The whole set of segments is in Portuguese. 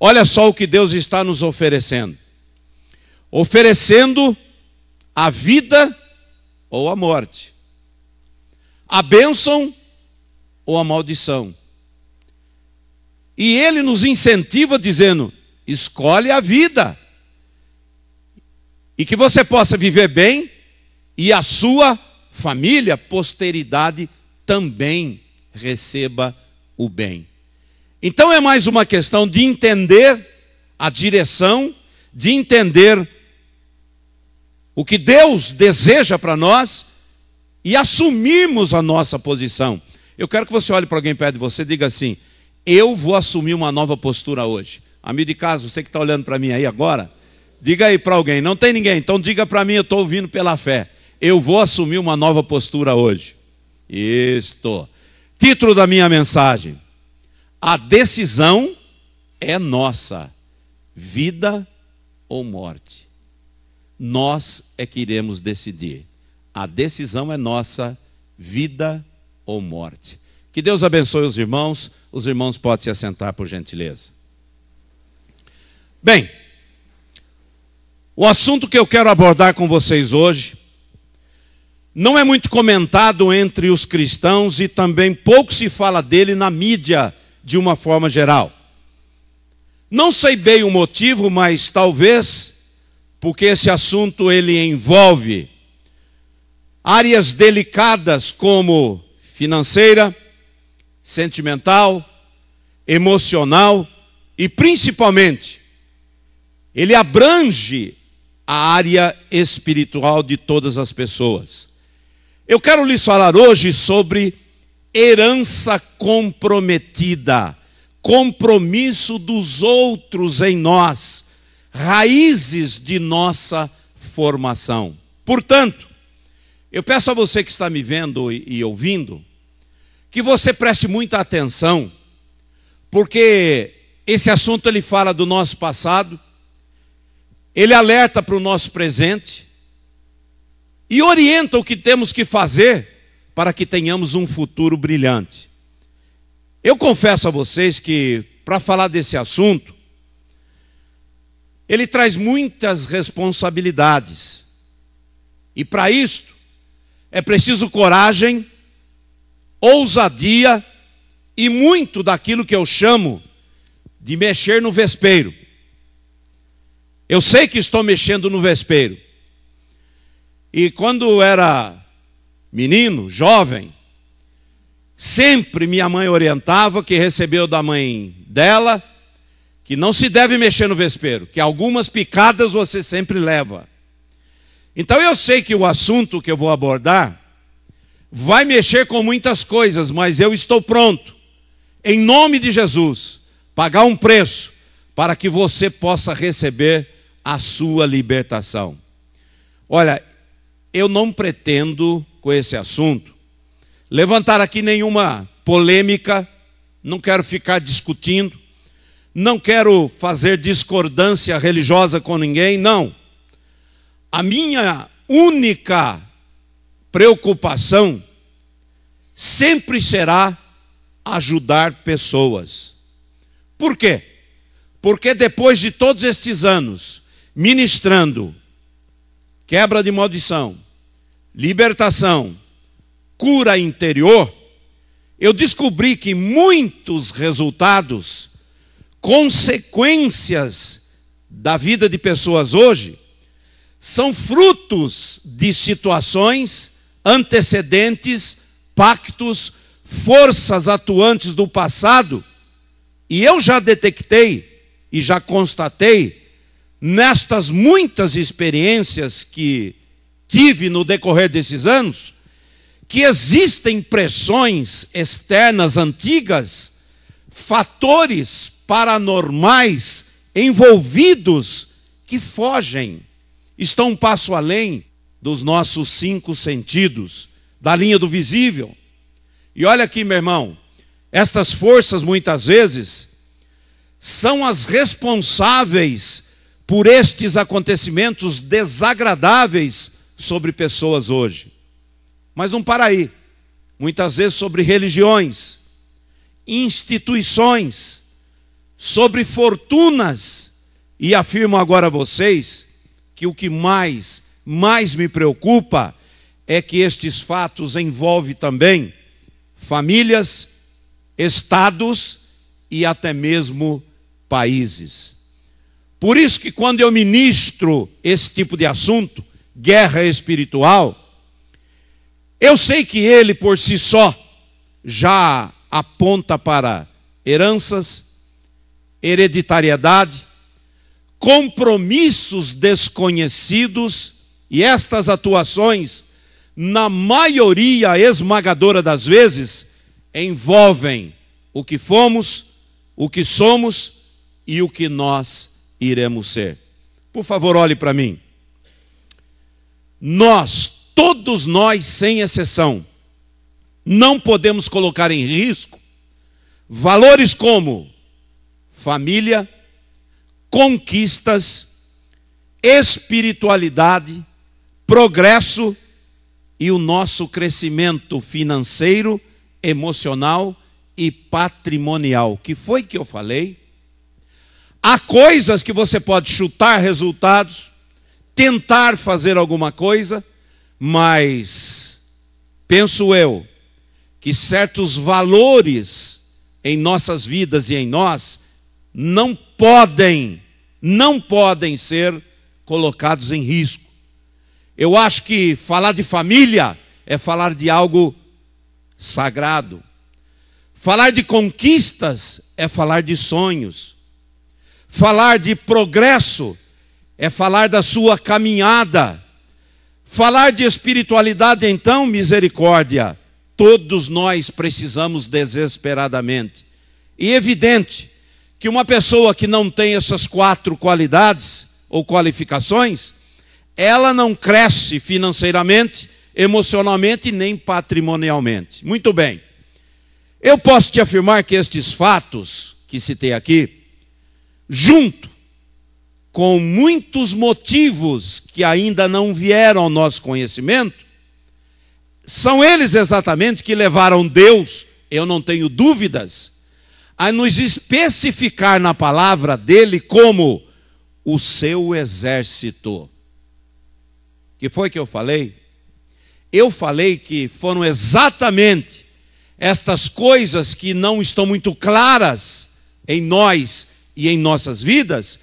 Olha só o que Deus está nos oferecendo. Oferecendo a vida ou a morte, a bênção ou a maldição. E Ele nos incentiva dizendo, escolhe a vida. E que você possa viver bem e a sua família, posteridade, também receba o bem. Então é mais uma questão de entender a direção, de entender o que Deus deseja para nós e assumirmos a nossa posição. Eu quero que você olhe para alguém perto de você e diga assim, eu vou assumir uma nova postura hoje. Amigo de casa, você que está olhando para mim aí agora, diga aí para alguém, não tem ninguém, então diga para mim, eu estou ouvindo pela fé. Eu vou assumir uma nova postura hoje. Isto. Título da minha mensagem. A decisão é nossa. Vida ou morte. Nós é que iremos decidir. A decisão é nossa. Vida ou morte. Que Deus abençoe os irmãos. Os irmãos podem se assentar por gentileza. Bem, o assunto que eu quero abordar com vocês hoje não é muito comentado entre os cristãos e também pouco se fala dele na mídia de uma forma geral. Não sei bem o motivo, mas talvez porque esse assunto ele envolve áreas delicadas como financeira, sentimental, emocional e principalmente ele abrange a área espiritual de todas as pessoas. Eu quero lhes falar hoje sobre herança comprometida, compromisso dos outros em nós, raízes de nossa formação. Portanto, eu peço a você que está me vendo e ouvindo, que você preste muita atenção, porque esse assunto ele fala do nosso passado, ele alerta para o nosso presente e orienta o que temos que fazer para que tenhamos um futuro brilhante. Eu confesso a vocês que, para falar desse assunto, ele traz muitas responsabilidades. E para isto, é preciso coragem, ousadia e muito daquilo que eu chamo de mexer no vespeiro. Eu sei que estou mexendo no vespeiro. E quando eu era menino, jovem, sempre minha mãe orientava, que recebeu da mãe dela, que não se deve mexer no vespeiro, que algumas picadas você sempre leva. Então eu sei que o assunto que eu vou abordar vai mexer com muitas coisas, mas eu estou pronto, em nome de Jesus, pagar um preço para que você possa receber a sua libertação. Olha, eu não pretendo, com esse assunto, levantar aqui nenhuma polêmica, não quero ficar discutindo, não quero fazer discordância religiosa com ninguém, não. A minha única preocupação sempre será ajudar pessoas. Por quê? Porque depois de todos estes anos ministrando quebra de maldição, libertação, cura interior, eu descobri que muitos resultados, consequências da vida de pessoas hoje, são frutos de situações antecedentes, pactos, forças atuantes do passado, e eu já detectei e já constatei, nestas muitas experiências que tive no decorrer desses anos, que existem pressões externas antigas, fatores paranormais envolvidos que fogem, estão um passo além dos nossos 5 sentidos, da linha do visível. E olha aqui, meu irmão, estas forças muitas vezes são as responsáveis por estes acontecimentos desagradáveis sobre pessoas hoje. Mas não para aí. Muitas vezes sobre religiões, instituições, sobre fortunas, e afirmo agora a vocês que o que mais me preocupa é que estes fatos envolvem também famílias, estados e até mesmo países. Por isso que quando eu ministro esse tipo de assunto, guerra espiritual, eu sei que ele por si só já aponta para heranças, hereditariedade, compromissos desconhecidos, e estas atuações, na maioria esmagadora das vezes, envolvem o que fomos, o que somos e o que nós iremos ser. Por favor, olhe para mim. Todos nós, sem exceção, não podemos colocar em risco valores como família, conquistas, espiritualidade, progresso e o nosso crescimento financeiro, emocional e patrimonial. Que foi que eu falei? Há coisas que você pode chutar resultados, tentar fazer alguma coisa, mas penso eu que certos valores em nossas vidas e em nós não podem ser colocados em risco. Eu acho que falar de família é falar de algo sagrado. Falar de conquistas é falar de sonhos. Falar de progresso é falar da sua caminhada. Falar de espiritualidade, então, misericórdia, todos nós precisamos desesperadamente. E é evidente que uma pessoa que não tem essas 4 qualidades ou qualificações, ela não cresce financeiramente, emocionalmente, nem patrimonialmente. Muito bem. Eu posso te afirmar que estes fatos que citei aqui, junto com muitos motivos que ainda não vieram ao nosso conhecimento, são eles exatamente que levaram Deus, eu não tenho dúvidas, a nos especificar na palavra dele como o seu exército. Que foi que eu falei? Eu falei que foram exatamente estas coisas que não estão muito claras em nós e em nossas vidas,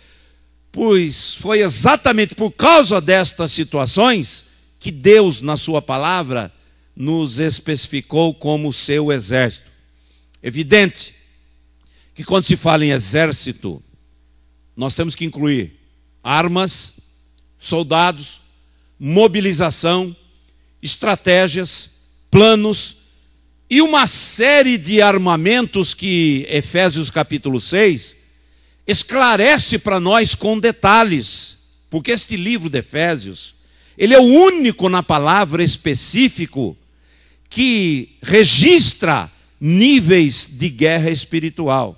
pois foi exatamente por causa destas situações que Deus, na sua palavra, nos especificou como seu exército. Evidente que quando se fala em exército, nós temos que incluir armas, soldados, mobilização, estratégias, planos e uma série de armamentos que Efésios capítulo 6 esclarece para nós com detalhes, porque este livro de Efésios, ele é o único na palavra específico que registra níveis de guerra espiritual.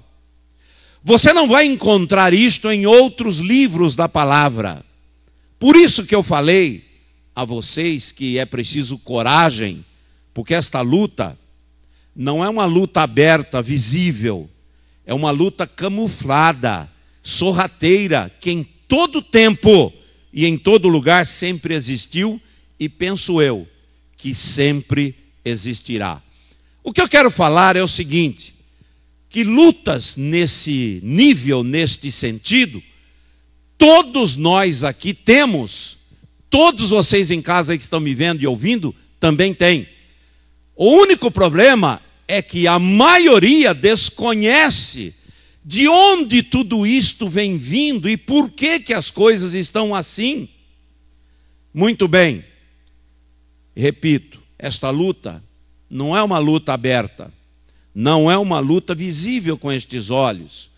Você não vai encontrar isto em outros livros da palavra. Por isso que eu falei a vocês que é preciso coragem, porque esta luta não é uma luta aberta, visível, é uma luta camuflada, sorrateira, que em todo tempo e em todo lugar sempre existiu e penso eu que sempre existirá. O que eu quero falar é o seguinte, que lutas nesse nível, neste sentido, todos nós aqui temos, todos vocês em casa que estão me vendo e ouvindo também têm. O único problema é que a maioria desconhece de onde tudo isto vem vindo e por que as coisas estão assim. Muito bem, repito, esta luta não é uma luta aberta, não é uma luta visível com estes olhos,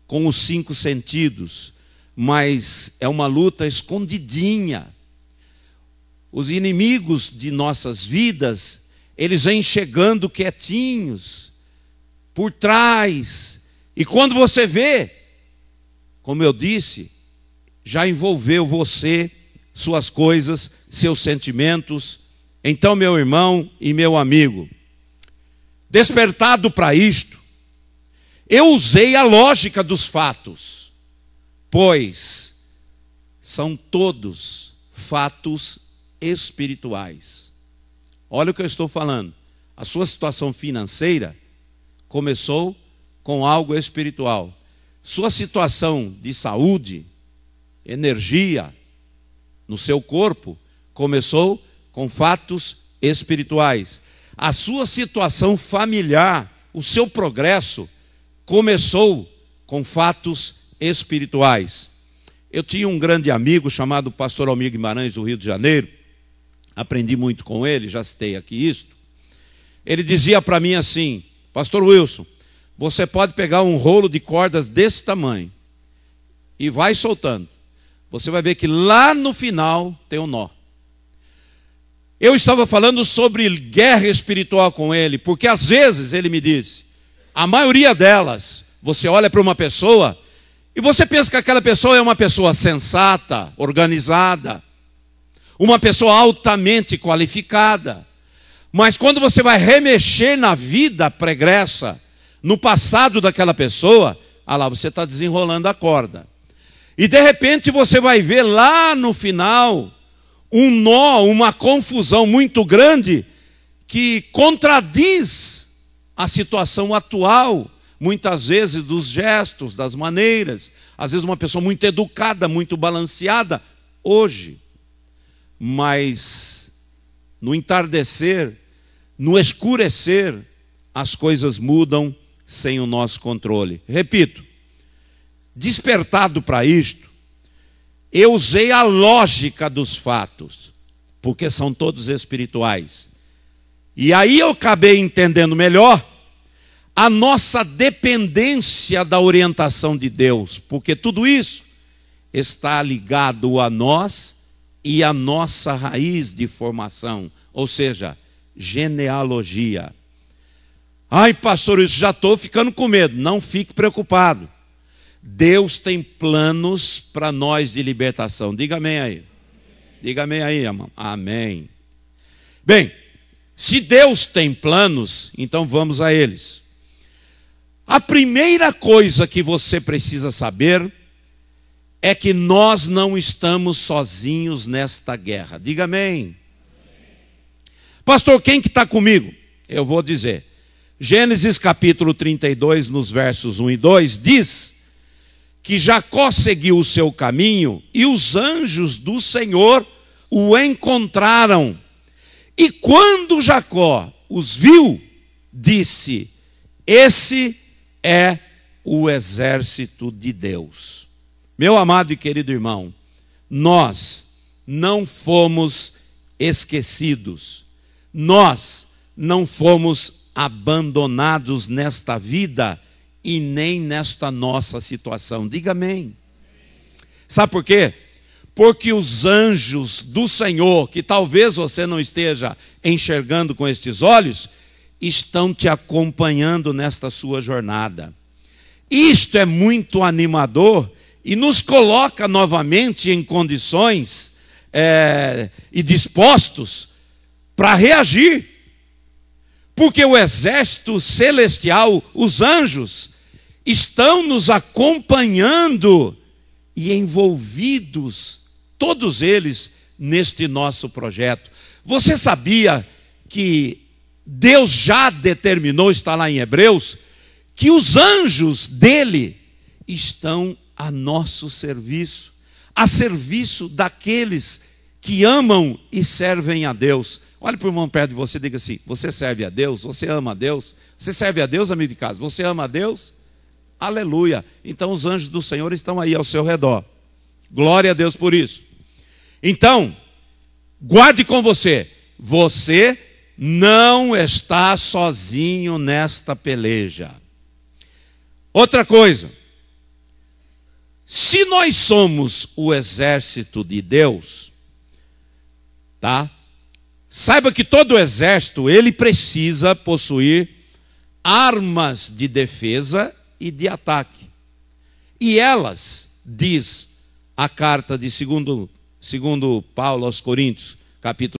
com os 5 sentidos, mas é uma luta escondidinha. Os inimigos de nossas vidas, eles vêm chegando quietinhos, por trás, e quando você vê, como eu disse, já envolveu você, suas coisas, seus sentimentos. Então, meu irmão e meu amigo, despertado para isto, Eu usei a lógica dos fatos, pois são todos fatos espirituais. Olha o que eu estou falando. A sua situação financeira começou com algo espiritual. Sua situação de saúde, energia no seu corpo, começou com fatos espirituais. A sua situação familiar, o seu progresso, começou com fatos espirituais. Eu tinha um grande amigo chamado pastor Almir Guimarães, do Rio de Janeiro. Aprendi muito com ele, já citei aqui isto. Ele dizia para mim assim: pastor Wilson, você pode pegar um rolo de cordas desse tamanho e vai soltando. Você vai ver que lá no final tem um nó. Eu estava falando sobre guerra espiritual com ele, porque às vezes ele me disse, a maioria delas, você olha para uma pessoa e você pensa que aquela pessoa é uma pessoa sensata, organizada, uma pessoa altamente qualificada. Mas quando você vai remexer na vida pregressa, no passado daquela pessoa, lá você está desenrolando a corda. E de repente você vai ver lá no final um nó, uma confusão muito grande que contradiz a situação atual, muitas vezes dos gestos, das maneiras. Às vezes uma pessoa muito educada, muito balanceada, hoje. Mas no entardecer, no escurecer, as coisas mudam sem o nosso controle. Repito, despertado para isto, eu usei a lógica dos fatos, porque são todos espirituais. E aí eu acabei entendendo melhor a nossa dependência da orientação de Deus, porque tudo isso está ligado a nós e a nossa raiz de formação, ou seja, genealogia. Ai, pastor, isso já estou ficando com medo. Não fique preocupado. Deus tem planos para nós de libertação. Diga amém aí. Diga amém aí, irmão. Amém. Bem, se Deus tem planos, então vamos a eles. A primeira coisa que você precisa saber é que nós não estamos sozinhos nesta guerra. Diga amém. Pastor, quem que está comigo? Eu vou dizer. Gênesis capítulo 32, nos versos 1 e 2, diz que Jacó seguiu o seu caminho e os anjos do Senhor o encontraram. E quando Jacó os viu, disse: esse é o exército de Deus. Meu amado e querido irmão, nós não fomos esquecidos. Nós não fomos abandonados nesta vida e nem nesta nossa situação. Diga amém. Sabe por quê? Porque os anjos do Senhor, que talvez você não esteja enxergando com estes olhos, estão te acompanhando nesta sua jornada. Isto é muito animador e nos coloca novamente em condições e dispostos para reagir. Porque o exército celestial, os anjos, estão nos acompanhando e envolvidos, todos eles, neste nosso projeto. Você sabia que Deus já determinou, está lá em Hebreus, que os anjos dele estão a nosso serviço, a serviço daqueles que amam e servem a Deus. Olha para o irmão perto de você e diga assim: você serve a Deus? Você ama a Deus? Você serve a Deus, amigo de casa? Você ama a Deus? Aleluia! Então os anjos do Senhor estão aí ao seu redor. Glória a Deus por isso. Então, guarde com você: você não está sozinho nesta peleja. Outra coisa, se nós somos o exército de Deus, tá? Saiba que todo exército, ele precisa possuir armas de defesa e de ataque. E elas, diz a carta de segundo Paulo aos Coríntios, capítulo